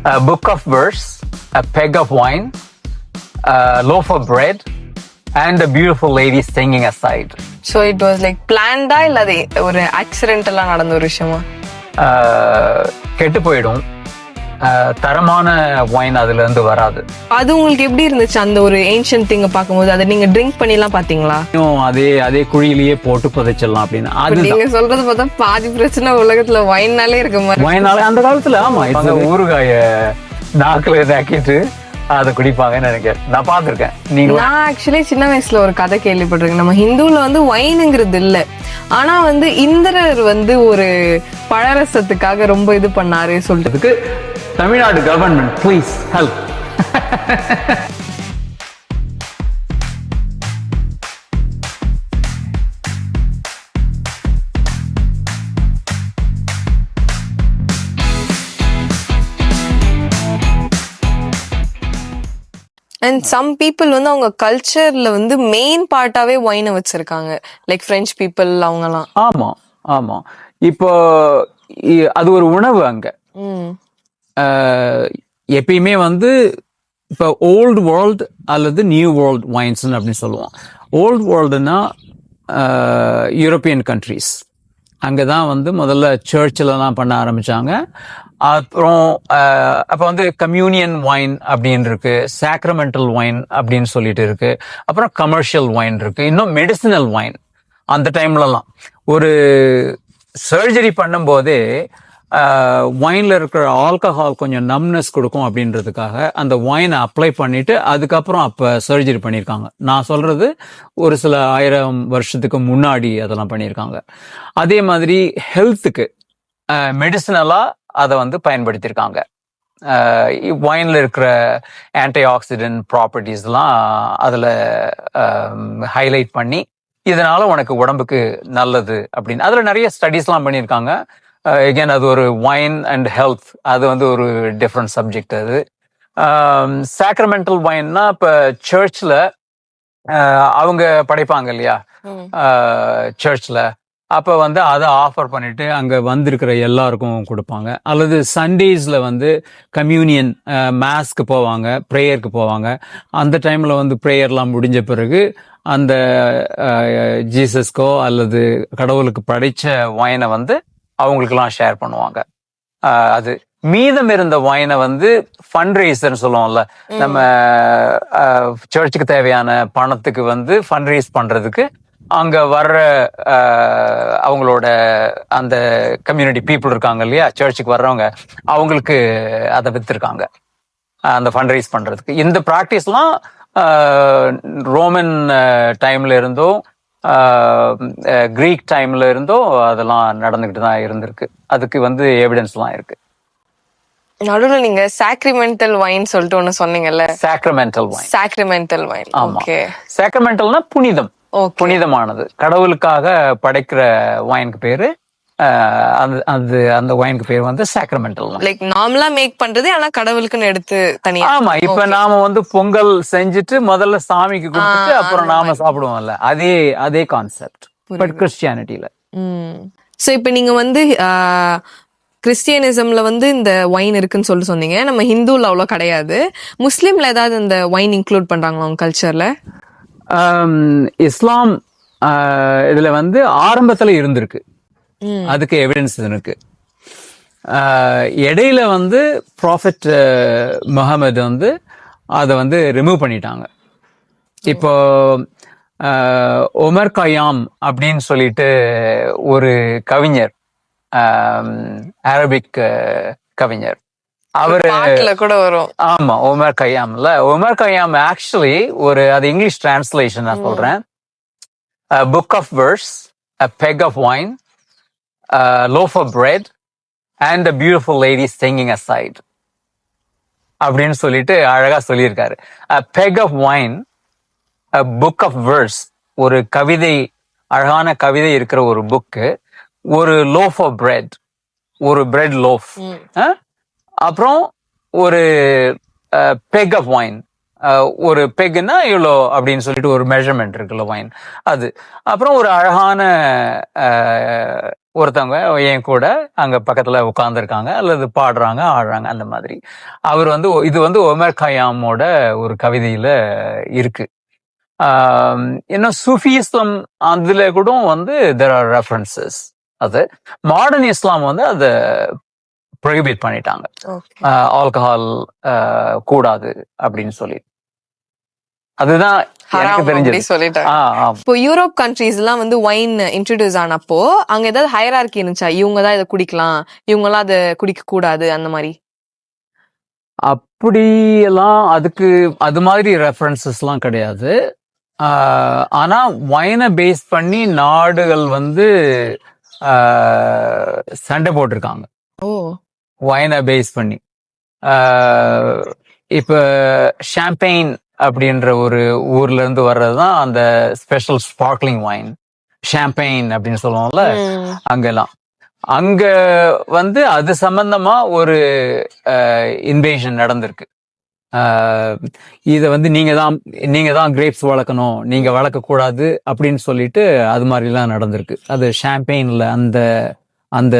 a book of verse, a peg of wine, a loaf of bread, and a beautiful lady singing aside. So it was like planned இல்ல அது ஒரு ஆக்சிடென்டலா நடந்த ஒரு விஷயமா? கெட்டு போயிடும். தரமான வைன் அதுல இருந்து வராது. அது உங்களுக்கு எப்படி இருந்துச்சு அந்த ஒரு ஏன்ஷியன்ட் திங்க பாக்கும்போது? அதை நீங்க ட்ரிங்க் பண்ணி எல்லாம் பாத்தீங்களா? அதே குழியிலேயே போட்டு புதைச்சிடலாம் அப்படின்னு. அது நீங்க சொல்றது பார்த்தா பாதி பிரச்சனை உலகத்துல வைன்னாலே இருக்க மாதிரி. வைனாலே அந்த காலத்துல ஆமா ஊறுகாய நாக்குல இதாக்கிட்டு அதை குடிப்பாங்கன்னு நினைக்கிறேன். நான் பாத்திருக்கேன். நான் ஆக்சுவலி சின்ன வயசுல ஒரு கதை கேள்விப்பட்டிருக்கேன். நம்ம ஹிந்துல வந்து வைனுங்கிறது இல்ல, ஆனா வந்து இந்திரர் வந்து ஒரு பழரசத்துக்காக ரொம்ப இது பண்ணாரு சொல்றதுக்கு Tamil Nadu government please help. And some people வந்து அவங்க கல்ச்சர்ல வந்து மெயின் பார்ட்டாவே ஒயினை வச்சிருக்காங்க, லைக் பிரெஞ்ச் பீப்புள் அவங்கலாம். ஆமா ஆமா. இப்போ அது ஒரு உணவு அங்க. எப்பயுமே வந்து இப்போ ஓல்டு வேர்ல்டு அல்லது நியூ வேர்ல்டு வைன்ஸ் அப்படின்னு சொல்லுவோம். ஓல்டு வேர்ல்டுனா யூரோப்பியன் கண்ட்ரீஸ், அங்கதான் வந்து முதல்ல சர்ச்சிலலாம் பண்ண ஆரம்பிச்சாங்க. அப்புறம் அப்போ வந்து கம்யூனியன் வைன் அப்படின்னு இருக்கு, சாக்ரமெண்டல் வைன் அப்படின்னு சொல்லிட்டு இருக்கு, அப்புறம் கமர்ஷியல் வைன் இருக்கு, இன்னும் மெடிசினல் வைன். அந்த டைம்லலாம் ஒரு சர்ஜரி பண்ணும்போதே வைன்ல இருக்கிற ஆல்கஹால் கொஞ்சம் நம்னஸ் கொடுக்கும் அப்படின்றதுக்காக அந்த வைனை அப்ளை பண்ணிட்டு அதுக்கப்புறம் அப்ப சர்ஜரி பண்ணியிருக்காங்க. நான் சொல்றது ஒரு சில 1000 வருஷத்துக்கு முன்னாடி அதெல்லாம் பண்ணியிருக்காங்க. அதே மாதிரி ஹெல்த்துக்கு மெடிசினலா அதை வந்து பயன்படுத்தியிருக்காங்க. வைன்ல இருக்கிற ஆன்டி ஆக்சிடென்ட் ப்ராப்பர்ட்டிஸ்லாம் அதில் ஹைலைட் பண்ணி இதனால உனக்கு உடம்புக்கு நல்லது அப்படின்னு அதில் நிறைய ஸ்டடீஸ்லாம் பண்ணியிருக்காங்க. எகேன் அது ஒரு வைன் அண்ட் ஹெல்த், அது வந்து ஒரு டிஃப்ரெண்ட் சப்ஜெக்ட். அது சாக்ரமெண்டல் வைன்னா இப்போ சர்ச்சில் அவங்க படைப்பாங்க இல்லையா, சர்ச்சில் அப்போ வந்து அதை ஆஃபர் பண்ணிட்டு அங்கே வந்திருக்கிற எல்லாருக்கும் கொடுப்பாங்க. அல்லது சண்டேஸில் வந்து கம்யூனியன் மேஸ்க்கு போவாங்க, ப்ரேயருக்கு போவாங்க. அந்த டைமில் வந்து ப்ரேயர்லாம் முடிஞ்ச பிறகு அந்த ஜீசஸ்க்கோ அல்லது கடவுளுக்கு படைச்ச வைனை வந்து அவங்களுக்கெல்லாம் ஷேர் பண்ணுவாங்க. அது மீதம் இருந்த வைனை வந்து ஃபண்ட் ரைசர்னு சொல்லுவோம்ல, நம்ம சர்ச்சுக்கு தேவையான பணத்துக்கு வந்து ஃபண்ட் ரைஸ் பண்றதுக்கு அங்க வர்ற அவங்களோட அந்த கம்யூனிட்டி பீப்புள் இருக்காங்க இல்லையா, சர்ச்சுக்கு வர்றவங்க, அவங்களுக்கு அதை வித்துருக்காங்க அந்த ஃபண்ட் ரைஸ் பண்றதுக்கு. இந்த ப்ராக்டிஸ்லாம் ரோமன் டைம்ல இருந்தும் கிரீக் டைம்ல இருந்தும் அதெல்லாம் நடந்துகிட்டு தான் இருந்திருக்கு. அதுக்கு வந்து எவிடன்ஸ்லாம் இருக்கு. நடுவில் நீங்க சாக்ரிமெண்டல் வைன் சொல்லிட்டு ஒண்ணு சொன்னீங்கல்ல. Sacramental wine. Sacramental wine. Okay. சாக்ரமெண்டல்னா புனிதம், புனிதமானது, கடவுளுக்காக படைக்கிற வைனுக்கு பேரு. அந்த வைனுக்கு பேர் வந்து சாக்ரமெண்டல். லைக் நார்மலா மேக் பண்றது, ஆனா கடவுளுக்குன்னு எடுத்து தனியா. ஆமா. இப்ப நாம வந்து பொங்கல் செஞ்சுட்டு முதல்ல சாமிக்கு கொடுத்துட்டு அப்புறம் நாம சாப்பிடுவோம்ல, அதே கான்செப்ட் பட் கிறிஸ்டியானிட்டியில. சோ இப்ப நீங்க வந்து கிறிஸ்டியனிசம்ல வந்து இந்த வைன் இருக்குன்னு சொல்லி சொன்னீங்க. நம்ம ஹிந்துல அவ்வளவு கிடையாது. முஸ்லீம்ல ஏதாவது இந்த வைன் இன்க்ளூட் பண்றாங்களா உங்க கல்ச்சர்ல? இஸ்லாம் இதுல வந்து ஆரம்பத்துல இருந்திருக்கு, அதுக்கு எவிடன்ஸ் இருக்கு. இடையில வந்து ப்ராஃபெட் முஹம்மது வந்து அதை வந்து ரிமூவ் பண்ணிட்டாங்க. இப்போ ஒமர் கயாம் அப்படின்னு சொல்லிட்டு ஒரு கவிஞர், அரபிக் கவிஞர், அவரு கூட வரும். ஆமா, ஒமர் கயாம்ல. ஒமர் கயாம் ஆக்சுவலி அது இங்கிலீஷ் டிரான்ஸ்லேஷன் நான் சொல்றேன். Book of verse, a peg of wine, a loaf of bread, and a beautiful lady singing aside அப்படின்னு சொல்லிட்டு அழகா சொல்லியிருக்காரு. a peg of wine, a book of verse, ஒரு கவிதை, அழகான கவிதை இருக்கிற ஒரு புக்கு, ஒரு loaf of bread, ஒரு bread loaf, அப்புறம் ஒரு பெக் ஆஃப் வைன், ஒரு பெக்னா இவ்வளோ அப்படின்னு சொல்லிட்டு ஒரு மெஷர்மெண்ட் இருக்குல்ல வைன் அது, அப்புறம் ஒரு அழகான ஒருத்தவங்க என் கூட அங்க பக்கத்துல உட்கார்ந்துருக்காங்க அல்லது பாடுறாங்க ஆடுறாங்க அந்த மாதிரி. அவர் வந்து இது வந்து ஒமர் கயாமோட ஒரு கவிதையில இருக்கு. இன்னும் சூஃபியிசம் அதுல கூட வந்து தெர் ஆர் ரெஃபரன்சஸ். அது மாடர்ன் இஸ்லாம் வந்து அதை ப்ரொஹிபிட் பண்ணிட்டாங்க. ஆல்கஹால் கூடாது அப்படின்னு சொல்லி. அதுதான் எனக்கு தெரிஞ்சது. சொல்லிட்டாங்க. இப்போ யூரோப் கண்ட்ரீஸ் எல்லாம் வந்து ஒயின் இன்ட்ரோடியூஸ் ஆனப்போ அங்க ஏதாவது ஹையரார்கி இருந்துச்சா? இவங்க தான் இதை குடிக்கலாம், இவங்க எல்லாம் அதை குடிக்க கூடாது அந்த மாதிரி? அப்படியெல்லாம் அதுக்கு அது மாதிரி ரெஃபரன்சஸ் எல்லாம் கிடையாது. ஆனா ஒயினை பேஸ் பண்ணி நாடுகள் வந்து சண்டை போட்டிருக்காங்க. ஓ, ஒயினை பேஸ் பண்ணி. இப்ப ஷாம்பெயின் அப்படின்ற ஒரு ஊர்ல இருந்து வர்றதுதான் அந்த ஸ்பெஷல் ஸ்பார்க்லிங் ஒயின், ஷாம்பெயின் அப்படின்னு சொல்லுவோம்ல. அங்கெல்லாம் அங்க வந்து அது சம்பந்தமா ஒரு இன்வேஷன் நடந்திருக்கு. இதை வந்து நீங்க தான் கிரேப்ஸ் வளர்க்கணும், நீங்க வளர்க்க கூடாது அப்படின்னு சொல்லிட்டு அது மாதிரிலாம் நடந்திருக்கு. அது ஷாம்பெயின்ல அந்த அந்த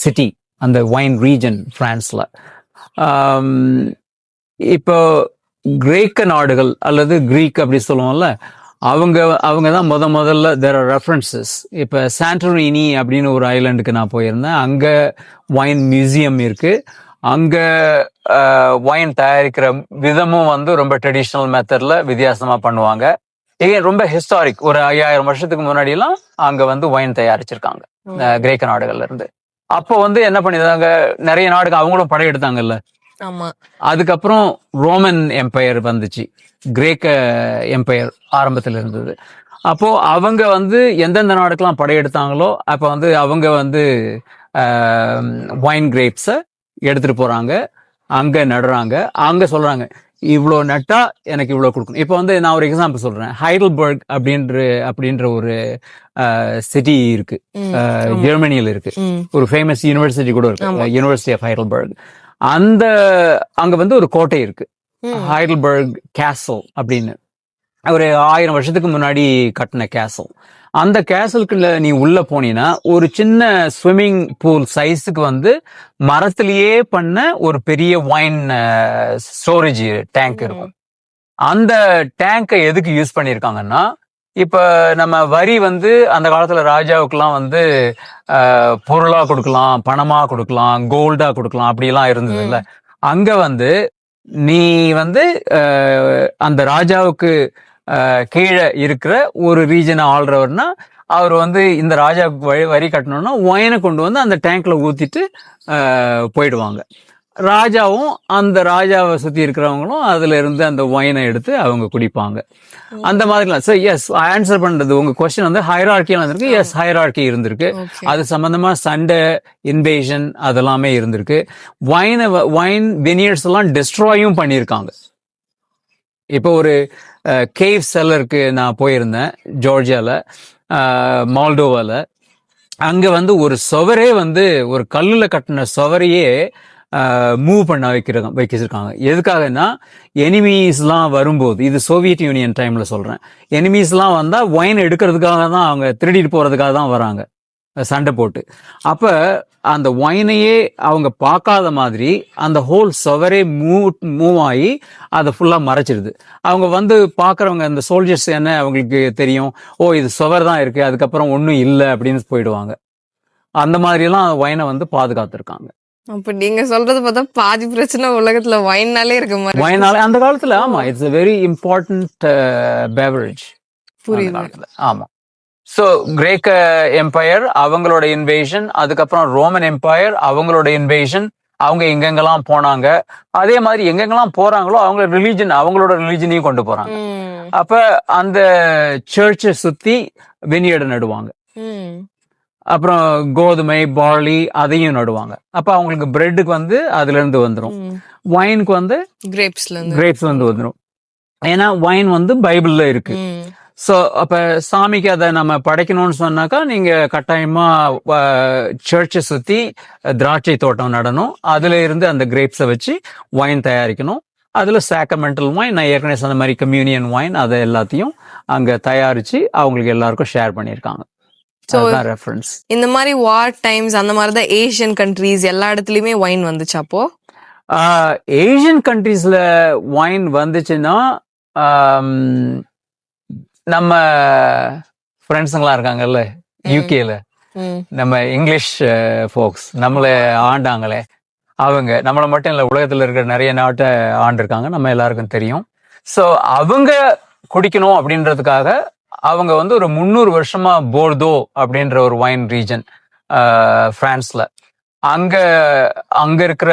சிட்டி, அந்த ஒயின் ரீஜன் பிரான்ஸ்ல. இப்போ கிரேக்க நாடுகள் அல்லது கிரீக் அப்படி சொல்லுவோம்ல, அவங்க தான் முதல்ல தேர் ஆர் ரெஃபரன்சஸ். இப்போ சாண்டோரினி அப்படின்னு ஒரு ஐலாண்டுக்கு நான் போயிருந்தேன். அங்க ஒயின் மியூசியம் இருக்கு. அங்க ஒயின் தயாரிக்கிற விதமும் வந்து ரொம்ப ட்ரெடிஷ்னல் மெத்தட்ல வித்தியாசமா பண்ணுவாங்க. ரொம்ப ஹிஸ்டாரிக். ஒரு 5000 வருஷத்துக்கு முன்னாடி எல்லாம் அங்க வந்து ஒயின் தயாரிச்சிருக்காங்க கிரேக்க நாடுகள்ல இருந்து. அப்போ வந்து என்ன பண்ணிருந்தாங்க, நிறைய நாடுகள் அவங்களும் படையெடுத்தாங்கல்ல. அதுக்கப்புறம் ரோமன் எம்பையர் வந்துச்சு, கிரேக்க எம்பையர் ஆரம்பத்தில் இருந்தது. அப்போ அவங்க வந்து எந்தெந்த நாடுக்கெல்லாம் படையெடுத்தாங்களோ அப்ப வந்து அவங்க வந்து ஒயின் கிரேப்ஸை எடுத்துட்டு போறாங்க, அங்க நடுறாங்க, அங்க சொல்றாங்க இவ்வளோ நட்டா எனக்கு இவ்வளோ கொடுக்கணும். இப்போ வந்து நான் ஒரு எக்ஸாம்பிள் சொல்றேன். ஹைடல்பர்க் அப்படின்ற ஒரு சிட்டி இருக்கு, ஜெர்மனியில இருக்கு. ஒரு ஃபேமஸ் யூனிவர்சிட்டி கூட இருக்கு, யூனிவர்சிட்டி ஆஃப் ஹைடல்பர்க். அங்க வந்து ஒரு கோட்டை இருக்கு, ஹைடல்பர்க் கேசல் அப்படின்னு. ஒரு 1000 வருஷத்துக்கு முன்னாடி கட்டின கேசல். அந்த கேசலுக்குள்ள நீ உள்ள போனீங்கன்னா ஒரு சின்ன ஸ்விம்மிங் பூல் சைஸுக்கு வந்து மரத்திலேயே பண்ண ஒரு பெரிய ஒயின் ஸ்டோரேஜ் டேங்க் இருக்கும். அந்த டேங்கை எதுக்கு யூஸ் பண்ணியிருக்காங்கன்னா, இப்ப நம்ம வரி வந்து அந்த காலத்துல ராஜாவுக்குலாம் வந்து பொருளா கொடுக்கலாம், பணமா கொடுக்கலாம், கோல்டா கொடுக்கலாம், அப்படிலாம் இருந்தது இல்ல. அங்க வந்து நீ வந்து அந்த ராஜாவுக்கு கீழே இருக்கிற ஒரு ரீஜனை ஆள்றவர்னா அவர் வந்து இந்த ராஜாவுக்கு வரி கட்டணும்னா ஒயினை கொண்டு வந்து அந்த டேங்க்ல ஊத்திட்டு போயிடுவாங்க. ராஜாவும் அந்த ராஜாவை சுத்தி இருக்கிறவங்களும் அதுல இருந்து அந்த ஒயினை எடுத்து அவங்க குடிப்பாங்க. அந்த மாதிரிலாம். ஸோ எஸ், ஆன்சர் பண்றது உங்க கொஸ்டின் வந்து ஹைரார்கியா இருந்திருக்கு. எஸ், ஹைரார்கி இருந்திருக்கு. அது சம்பந்தமா சண்டை, இன்வேஷன் அதெல்லாமே இருந்திருக்கு. ஒயின் வினியர்ஸ் எல்லாம் டெஸ்ட்ராயும் பண்ணியிருக்காங்க. இப்போ ஒரு கேவ் செல்லருக்கு நான் போயிருந்தேன் ஜார்ஜியால, மால்டோவால. அங்க வந்து ஒரு சுவரே வந்து ஒரு கல்லுல கட்டின சுவரையே மூவ் பண்ண வச்சிருக்காங்க. எதுக்காகனா எனிமீஸ்லாம் வரும்போது, இது சோவியத் யூனியன் டைம்ல சொல்றேன், எனிமீஸ்லாம் வந்தா ஒயின் எடுக்கிறதுக்காக தான், அவங்க திருடிட்டு போறதுக்காக தான் வராங்க சண்டை போட்டு. அப்ப அந்த ஒயினையே அவங்க பார்க்காத மாதிரி அந்த ஹோல் சுவரே மூவ் ஆகி அதை ஃபுல்லா மறைச்சிருது. அவங்க வந்து பாக்குறவங்க, அந்த சோல்ஜர்ஸ் என்ன அவங்களுக்கு தெரியும், ஓ இது சுவர் தான் இருக்கு, அதுக்கப்புறம் ஒன்றும் இல்லை அப்படின்னு போயிடுவாங்க. அந்த மாதிரி எல்லாம் ஒயினை வந்து பாதுகாத்திருக்காங்க. அப்ப நீங்க சொல்றது பார்த்தா பாதி பிரச்சனை உலகத்துல ஒயின்னாலே இருக்கு மாதிரி. ஒயினாலே அந்த காலத்துல, ஆமா, it's a very important beverage. புரியுது. ஆமா. ஸோ கிரேக்க எம்பையர் அவங்களோட இன்வேஷன், அதுக்கப்புறம் ரோமன் எம்பையர் அவங்களோட இன்வேஷன். அவங்க எங்கெங்கெல்லாம் போனாங்க, அதே மாதிரி எங்கெங்கெல்லாம் போறாங்களோ அவங்களோட ரிலீஜனையும் கொண்டு போறாங்க. அப்ப அந்த சர்ச்சை சுத்தி வினியர்டு நடுவாங்க. அப்புறம் கோதுமை, பார்லி அதையும் நடுவாங்க. அப்ப அவங்களுக்கு பிரெட்டுக்கு வந்து அதுல இருந்து வந்துடும், ஒயினுக்கு வந்து கிரேப்ஸ் வந்து வந்துடும். ஏன்னா ஒயின் வந்து பைபிள்ல இருக்கு. ஸோ அப்ப சாமிக்கு அதை நம்ம படைக்கணும்னு சொன்னாக்கா நீங்க கட்டாயமா சர்ச்சை சுத்தி திராட்சை தோட்டம் நடணும், அதுல இருந்து அந்த கிரேப்ஸை வச்சு ஒயின் தயாரிக்கணும். அதுல சாக்ரமெண்டல் ஒயின், நான் ஏற்கனவே சொன்ன மாதிரி கம்யூனியன் ஒயின், அதை எல்லாத்தையும் அங்க தயாரிச்சு அவங்களுக்கு எல்லாருக்கும் ஷேர் பண்ணியிருக்காங்க. அதுதான் ரெஃபரன்ஸ். இந்த மாதிரி வார் டைம்ஸ் அந்த மாதிரி தான் ஏசியன் கண்ட்ரீஸ் எல்லா இடத்துலயுமே ஒயின் வந்துச்சு அப்போ. ஏசியன் கண்ட்ரீஸ்ல ஒயின் வந்துச்சுன்னா நம்ம ஃப்ரெண்ட்ஸுங்களாம் இருக்காங்கல்ல யூகேல, நம்ம இங்கிலீஷ் ஃபோக்ஸ் நம்மளை ஆண்டாங்களே, அவங்க நம்மளை மட்டும் இல்லை, உலகத்தில் இருக்கிற நிறைய நாட்டை ஆண்டிருக்காங்க, நம்ம எல்லாருக்கும் தெரியும். ஸோ அவங்க குடிக்கணும் அப்படின்றதுக்காக அவங்க வந்து ஒரு 300 வருஷமா போர்தோ அப்படின்ற ஒரு வைன் ரீஜன் பிரான்ஸ்ல, அங்க அங்க இருக்கிற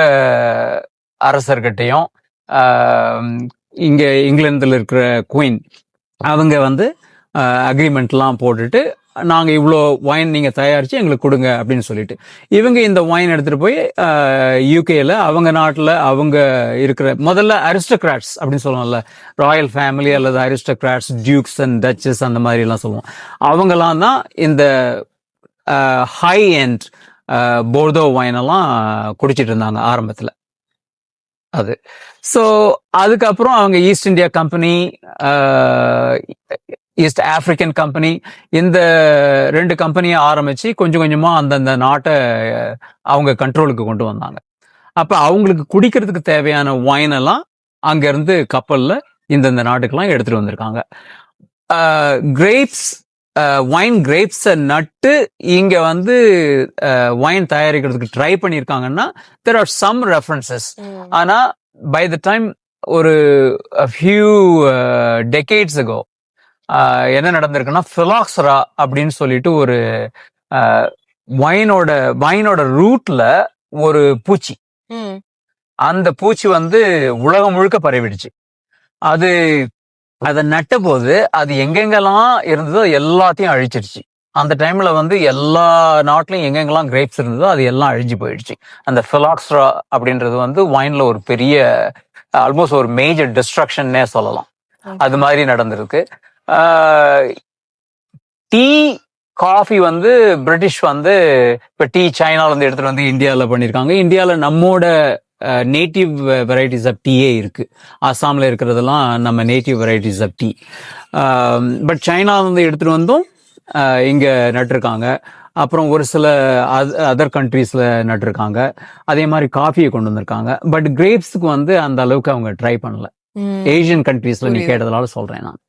அரசர்கிட்டையும் இங்க இங்கிலாந்துல இருக்கிற குயின் அவங்க வந்து அக்ரிமெண்ட்லாம் போட்டுட்டு நாங்க இவ்வளோ ஒயின் நீங்க தயாரிச்சு எங்களுக்கு கொடுங்க அப்படின்னு சொல்லிட்டு இவங்க இந்த ஒயின் எடுத்துட்டு போய் யூகேல அவங்க நாட்டில் அவங்க இருக்கிற முதல்ல அரிஸ்டோகிராட்ஸ் அப்படின்னு சொல்லுவோம்ல, ராயல் ஃபேமிலி அல்லது அரிஸ்டோகிராட்ஸ், டியூக்ஸ் அண்ட் டச்சஸ் அந்த மாதிரி எல்லாம் சொல்லுவோம், அவங்கெல்லாம் தான் இந்த ஹை எண்ட் போர்தோ ஒயின் எல்லாம் குடிச்சிட்டு இருந்தாங்க ஆரம்பத்தில் அது. ஸோ அதுக்கப்புறம் அவங்க East India company, East African company, இந்த 2 கம்பெனியை ஆரம்பிச்சு கொஞ்சம் கொஞ்சமா அந்தந்த நாட்டை அவங்க கண்ட்ரோலுக்கு கொண்டு வந்தாங்க. அப்ப அவங்களுக்கு குடிக்கிறதுக்கு தேவையான ஒயின் எல்லாம் அங்க இருந்து கப்பல்ல இந்தந்த நாட்டுக்கெல்லாம் எடுத்துட்டு வந்திருக்காங்க. கிரேப்ஸ், ஒயின் கிரேப்ஸை நட்டு இங்க வந்து ஒயின் தயாரிக்கிறதுக்கு ட்ரை பண்ணியிருக்காங்கன்னா there are some references. ஆனா by the time ஒரு few decades ago என்ன நடந்திருக்குன்னா, பிலாக்ஸரா அப்படின்னு சொல்லிட்டு ஒரு வைனோட ரூட்ல ஒரு பூச்சி, அந்த பூச்சி வந்து உலகம் முழுக்க பரவிடுச்சு. அதை நட்ட போது அது எங்கெங்கெல்லாம் இருந்ததோ எல்லாத்தையும் அழிச்சிருச்சு. அந்த டைம்ல வந்து எல்லா நாட்டிலையும் எங்கெங்கெல்லாம் கிரேப்ஸ் இருந்ததோ அது எல்லாம் அழிஞ்சு போயிடுச்சு. அந்த பிலாக்ஸரா அப்படின்றது வந்து வைன்ல ஒரு பெரிய ஆல்மோஸ்ட் ஒரு மேஜர் டிஸ்ட்ரக்ஷன்னே சொல்லலாம். அது மாதிரி நடந்திருக்கு. டீ, காஃபி வந்து பிரிட்டிஷ் வந்து இப்போ டீ சைனால இருந்து எடுத்துட்டு வந்து இந்தியாவில் பண்ணியிருக்காங்க. இந்தியாவில் நம்மோட நேட்டிவ் வெரைட்டிஸ் ஆஃப் டீயே இருக்கு. அசாமில் இருக்கிறதெல்லாம் நம்ம native varieties of tea. But சைனால இருந்து எடுத்துட்டு வந்தும் இங்க நட்டிருக்காங்க. அப்புறம் ஒரு சில அதர் கண்ட்ரீஸ்ல நட்டிருக்காங்க. அதே மாதிரி காஃபியை கொண்டு வந்திருக்காங்க. பட் கிரேப்ஸுக்கு வந்து அந்த அளவுக்கு அவங்க ட்ரை பண்ணல. ஏசியன் கண்ட்ரீஸ்ல நீ கேட்டதுனால சொல்றேன் நான்.